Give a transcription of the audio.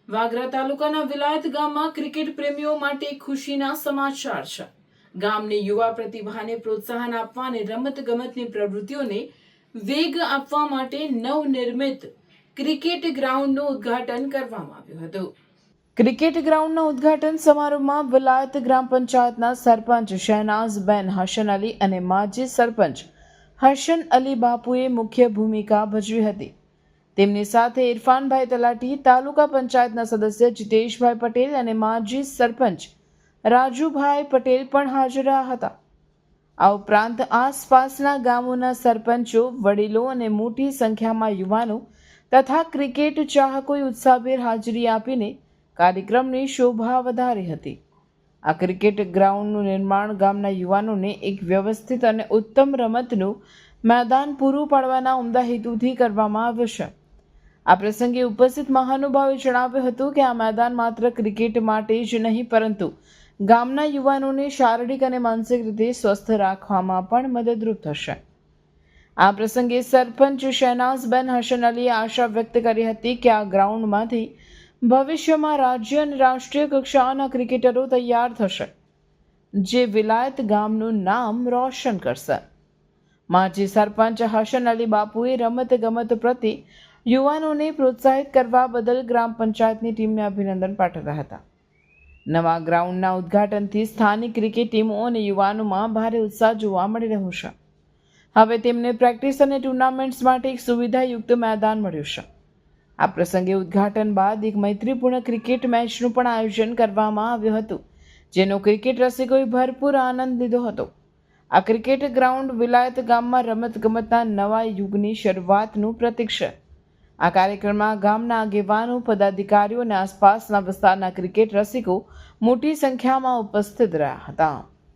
વાગરા તાલુકાના વિલાયત ગામમાં ક્રિકેટ પ્રેમીઓ માટે ખુશીના સમાચાર છે. ગામની યુવા પ્રતિભાને પ્રોત્સાહન આપવા અને રમતગમતની પ્રવૃત્તિઓને વેગ આપવા માટે નવનિર્મિત ક્રિકેટ ગ્રાઉન્ડનું ઉદ્ઘાટન કરવામાં આવ્યું હતું. ક્રિકેટ ગ્રાઉન્ડના ઉદ્ઘાટન સમારોહમાં વિલાયત ગ્રામ પંચાયતના સરપંચ શહેનાઝબેન હસન અલી અને માજી સરપંચ હસન અલી બાપુએ મુખ્ય ભૂમિકા ભજવી હતી. તેમની સાથે ઇરફાનભાઈ તલાટી, તાલુકા પંચાયતના સદસ્ય જીતેશભાઈ પટેલ અને માજી સરપંચ રાજુભાઈ પટેલ પણ હાજર હતા. આ ઉપરાંત આસપાસના ગામોના સરપંચો, વડીલો અને મોટી સંખ્યામાં યુવાનો તથા ક્રિકેટ ચાહકોએ ઉત્સાહભેર હાજરી આપીને કાર્યક્રમની શોભા વધારી હતી. આ ક્રિકેટ ગ્રાઉન્ડનું નિર્માણ ગામના યુવાનોને એક વ્યવસ્થિત અને ઉત્તમ રમતનું મેદાન પૂરું પાડવાના ઉમદા હેતુથી કરવામાં આવ્યું છે. આ પ્રસંગે ઉપસ્થિત મહાનુભાવોએ જણાવ્યું હતું કે આ મેદાન માત્ર ક્રિકેટ માટે જ નહીં પરંતુ ગામના યુવાનોને શારીરિક અને માનસિક રીતે સ્વસ્થ રાખવામાં પણ મદદરૂપ થશે. આ પ્રસંગે સરપંચ શહેનાઝબેન હસન અલીએ આશા વ્યક્ત કરી હતી કે આ ગ્રાઉન્ડમાંથી ભવિષ્યમાં રાજ્ય અને રાષ્ટ્રીય કક્ષાના ક્રિકેટરો તૈયાર થશે, જે વિલાયત ગામનું નામ રોશન કરશે. માજી સરપંચ હસન અલી બાપુએ રમતગમત પ્રત્યે યુવાનોને પ્રોત્સાહિત કરવા બદલ ગ્રામ પંચાયતની ટીમને અભિનંદન પાઠવ્યા હતા. નવા ગ્રાઉન્ડના ઉદ્ઘાટનથી સ્થાનિક ક્રિકેટ ટીમો અને યુવાનોમાં ભારે ઉત્સાહ જોવા મળી રહ્યો છે. હવે તેમને પ્રેક્ટિસ અને ટુર્નામેન્ટ્સ માટે એક સુવિધાયુક્ત મેદાન મળ્યું છે. આ પ્રસંગે ઉદ્ઘાટન બાદ એક મૈત્રીપૂર્ણ ક્રિકેટ મેચનું પણ આયોજન કરવામાં આવ્યું હતું, જેનો ક્રિકેટ રસિકોએ ભરપૂર આનંદ લીધો હતો. આ ક્રિકેટ ગ્રાઉન્ડ વિલાયત ગામમાં રમતગમતના નવા યુગની શરૂઆતનું પ્રતીક છે. આ કાર્યક્રમમાં ગામના આગેવાનો, પદાધિકારીઓ અને આસપાસના વિસ્તારના ક્રિકેટ રસિકો મોટી સંખ્યામાં ઉપસ્થિત રહ્યા હતા.